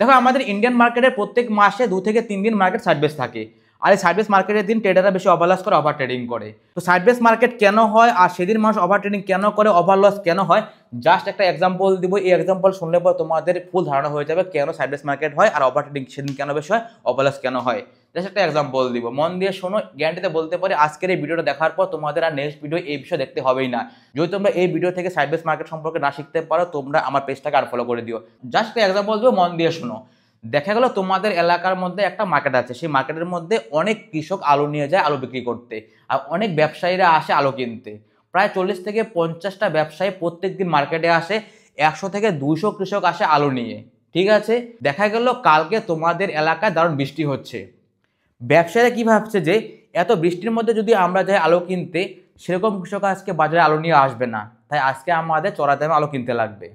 দেখো আমাদের ইন্ডিয়ান মার্কেটের প্রত্যেক মাসে 2 থেকে 3 দিন মার্কেট সাইডবেস থাকে, আর এই সাইডবেস মার্কেটের দিন ট্রেডাররা বেশি ওভার লস করে, ওভার ট্রেডিং করে। তো সাইডবেস মার্কেট কেন হয় আর সেদিন মানুষ ওভার ট্রেডিং কেন করে, ওভার লস কেন হয়, জাস্ট একটা এক্সাম্পল দিব। এই এক্সাম্পল শুনলে পর তোমাদের ফুল ধারণা হয়ে যাবে কেন সাইডবেস মার্কেট হয় আর ওভার ট্রেডিং সেদিন কেন বেশি হয়, ওভার লস কেন হয়। জাস্ট একটা এক্সাম্পল দিব, মন দিয়ে শোনো। গ্যারান্টিতে বলতে পারি আজকের এই ভিডিওটা দেখার পর তোমাদের আর নেক্সট ভিডিও এই বিষয়ে দেখতে হবেই না। যদি তোমরা এই ভিডিও থেকে সাইডবেস মার্কেট সম্পর্কে না শিখতে পারো, তোমরা আমার পেজটাকে আর ফলো করে দিও। জাস্ট একটা এক্সাম্পল দিব, মন দিয়ে শোনো। দেখা গেল তোমাদের এলাকার মধ্যে একটা মার্কেট আছে, সেই মার্কেটের মধ্যে অনেক কৃষক আলু নিয়ে যায় আলু বিক্রি করতে, আর অনেক ব্যবসায়ীরা আসে আলু কিনতে। প্রায় 40 থেকে 50টা ব্যবসায়ী প্রত্যেক দিন মার্কেটে আসে, 100 থেকে 200 কৃষক আসে আলু নিয়ে। ঠিক আছে, দেখা গেল কালকে তোমাদের এলাকায় দারুণ বৃষ্টি হচ্ছে। ব্যবসায়ীরা কি ভাবছে যে এত বৃষ্টির মধ্যে যদি আমরা যাই আলু কিনতে, সেরকম কৃষক আজকে বাজারে আলু নিয়ে আসবে না, তাই আজকে আমাদের চড়া দামে আলু কিনতে লাগবে।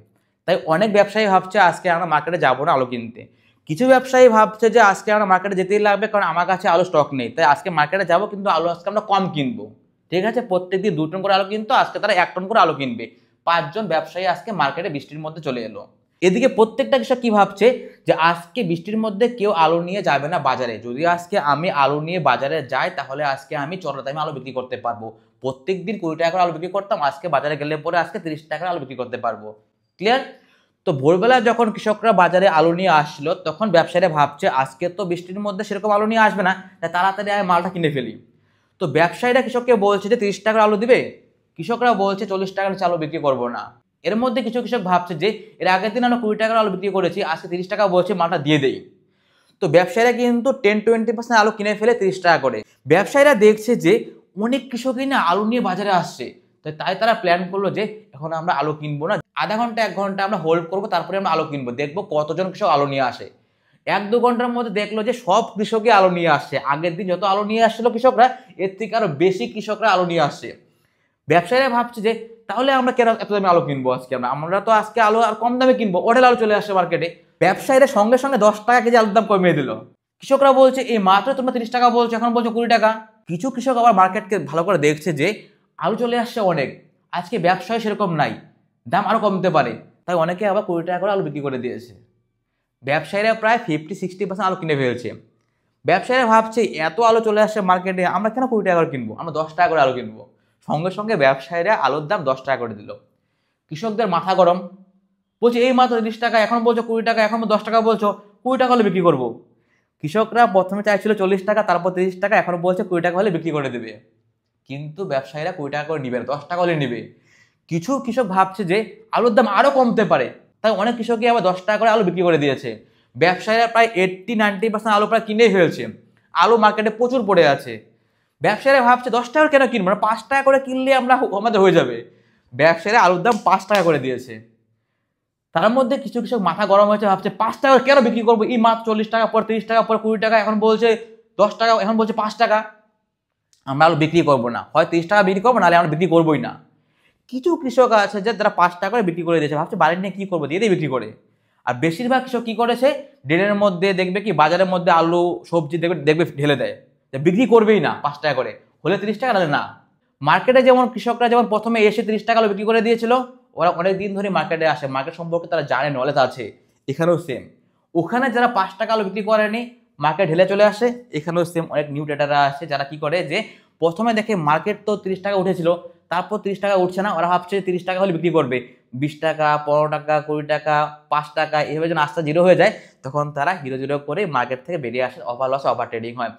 তাই অনেক ব্যবসায়ী ভাবছে আজকে আমরা মার্কেটে যাবো না আলু কিনতে। কিছু ব্যবসায়ী ভাবছে যে আজকে আমরা মার্কেটে যেতেই লাগবে, কারণ আমার কাছে আলু স্টক নেই, তাই আজকে মার্কেটে যাবো, কিন্তু আলু আজকে আমরা কম কিনবো। ঠিক আছে, প্রত্যেকদিন 2 টন করে আলু কিনতো, আজকে তারা 1 টন করে আলু কিনবে। 5 জন ব্যবসায়ী আজকে মার্কেটে বৃষ্টির মধ্যে চলে এলো। এদিকে প্রত্যেকটা কৃষক কি ভাবছে যে আজকে বৃষ্টির মধ্যে কেউ আলু নিয়ে যাবে না বাজারে, যদি আজকে আমি আলু নিয়ে বাজারে যাই তাহলে আজকে আমি চড়া দামে আলু বিক্রি করতে পারবো। প্রত্যেকদিন 20 টাকা করে আলু বিক্রি করতাম, আজকে বাজারে গেলে পরে আজকে 30 টাকা আলু বিক্রি করতে পারবো। ক্লিয়ার? তো ভোরবেলা যখন কৃষকরা বাজারে আলু নিয়ে আসলো, তখন ব্যবসায়ীরা ভাবছে আজকে তো বৃষ্টির মধ্যে সেরকম আলু নিয়ে আসবে না, তাই তাড়াতাড়ি আমি মালটা কিনে ফেলি। তো ব্যবসায়ীরা কৃষককে বলছে যে 30 টাকার আলু দিবে, কৃষকরা বলছে 40 টাকার আলু বিক্রি করবো না। এর মধ্যে কিছু কৃষক ভাবছে যে এর আগের দিন আমরা 20 টাকার আলু বিক্রি করেছি, আজকে 30 টাকা বলছে, মালটা দিয়ে দেই। তো ব্যবসায়ীরা কিন্তু 10-20% আলু কিনে ফেলে 30 টাকা করে। ব্যবসায়ীরা দেখছে যে অনেক কৃষকই না আলু নিয়ে বাজারে আসছে, তাই তারা প্ল্যান করলো যে এখন আমরা আলু কিনবো না, আধা ঘন্টা 1 ঘন্টা আমরা হোল্ড করবো, তারপরে আমরা আলু কিনবো, দেখবো কতজন কৃষক আলু নিয়ে আসে। 1-2 ঘন্টার মধ্যে দেখলো যে সব কৃষকই আলু নিয়ে আসছে। আগের দিন যত আলু নিয়ে আসছিল কৃষকরা, এর থেকে আরো বেশি কৃষকরা আলু নিয়ে আসছে। ব্যবসায়ীরা ভাবছে যে তাহলে আমরা কেন এত দামে আলু কিনবো, আজকে আমরা তো আজকে আলু আর কম দামে কিনবো, অঢেল আলু চলে আসছে মার্কেটে। ব্যবসায়ীরা সঙ্গে সঙ্গে 10 টাকা কেজি আলুর দাম কমিয়ে দিল। কৃষকরা বলছে এই মাত্র তোমরা 30 টাকা বলছো, এখন বলছো 20 টাকা। কিছু কৃষক আবার মার্কেটকে ভালো করে দেখছে যে আলু চলে আসছে অনেক, আজকে ব্যবসায় সেরকম নাই, দাম আরো কমতে পারে, তাই অনেকে আবার 20 টাকা করে আলু বিক্রি করে দিয়েছে। ব্যবসায়ীরা প্রায় 50-60% আলু কিনে ফেলছে। ব্যবসায়ীরা ভাবছে এত আলু চলে আসছে মার্কেটে, আমরা কেন 20 টাকা করে কিনবো, আমরা 10 টাকা করে আলু কিনবো। সঙ্গে সঙ্গে ব্যবসায়ীরা আলুর দাম 10 টাকা করে দিল। কৃষকদের মাথা গরম, বলছে এই মাত্র 30 টাকা, এখন বলছো 20 টাকা, এখন 10 টাকা বলছো, 20 টাকা হলে বিক্রি করবো। কৃষকরা প্রথমে চাইছিল 40 টাকা, তারপর 30 টাকা, এখন বলছে 20 টাকা হলে বিক্রি করে দেবে। কিন্তু ব্যবসায়ীরা 20 টাকা করে নিবে না, 10 টাকা হলে নিবে। কিছু কৃষক ভাবছে যে আলুর দাম আরো কমতে পারে, তাই অনেক কৃষকই আবার 10 টাকা করে আলু বিক্রি করে দিয়েছে। ব্যবসায়ীরা প্রায় 80-90% আলু প্রায় কিনেই ফেলছে, আলু মার্কেটে প্রচুর পড়ে আছে। ব্যবসায়ীরা ভাবছে 10 টাকা কেন কিনবো, 5 টাকা করে কিনলে আমাদের হয়ে যাবে। ব্যবসায়ীরা আলুর দাম 5 টাকা করে দিয়েছে। তার মধ্যে কিছু কৃষক মাথা গরম হয়েছে, ভাবছে 5 টাকা কেন বিক্রি করবো, এই মাত্র 40 টাকা, পর 30 টাকা, পর 20 টাকা, এখন বলছে 10 টাকা, এখন বলছে 5 টাকা। আমরা আলু বিক্রি করবো না, হয় 30 টাকা বিক্রি করবো, নাহলে আমরা বিক্রি করবোই না। কিছু কৃষক আছে যে তারা 5 টাকা করে বিক্রি করে দিয়েছে, ভাবছে বাড়ি নিয়ে কি করবো, দিয়ে দিয়ে বিক্রি করে। আর বেশিরভাগ কৃষক কি করেছে, ড্রেনের মধ্যে দেখবে কি বাজারের মধ্যে আলু সবজি দেখবে ঢেলে দেয়, বিক্রি করবেই না 5 টাকা করে, হলে 30 টাকা, নাহলে না। মার্কেটে যেমন কৃষকরা যেমন প্রথমে এসে 30 টাকা আলু বিক্রি করে দিয়েছিল, ওরা অনেক দিন ধরে মার্কেটে আসে, মার্কেট সম্পর্কে তারা জানে, নলেজ আছে। এখানেও সেম, ওখানে যারা 5 টাকা আলু বিক্রি করেনি, মার্কেট ঢেলে চলে আসে, এখানেও সেম অনেক নিউ ট্রেডাররা আসে যারা কি করে যে প্রথমে দেখে মার্কেট তো 30 টাকা উঠেছিল, তারপর 30 টাকা উঠছে না, ওরা ভাবছে 30 টাকা হলে বিক্রি করবে, 20 টাকা, 15 টাকা, 20 টাকা, 5 টাকা, এভাবে যখন আস্তে জিরো হয়ে যায়, তখন তারা হিরো জিরো করে মার্কেট থেকে বেরিয়ে আসে, ওভার লস, ওভার ট্রেডিং হয়।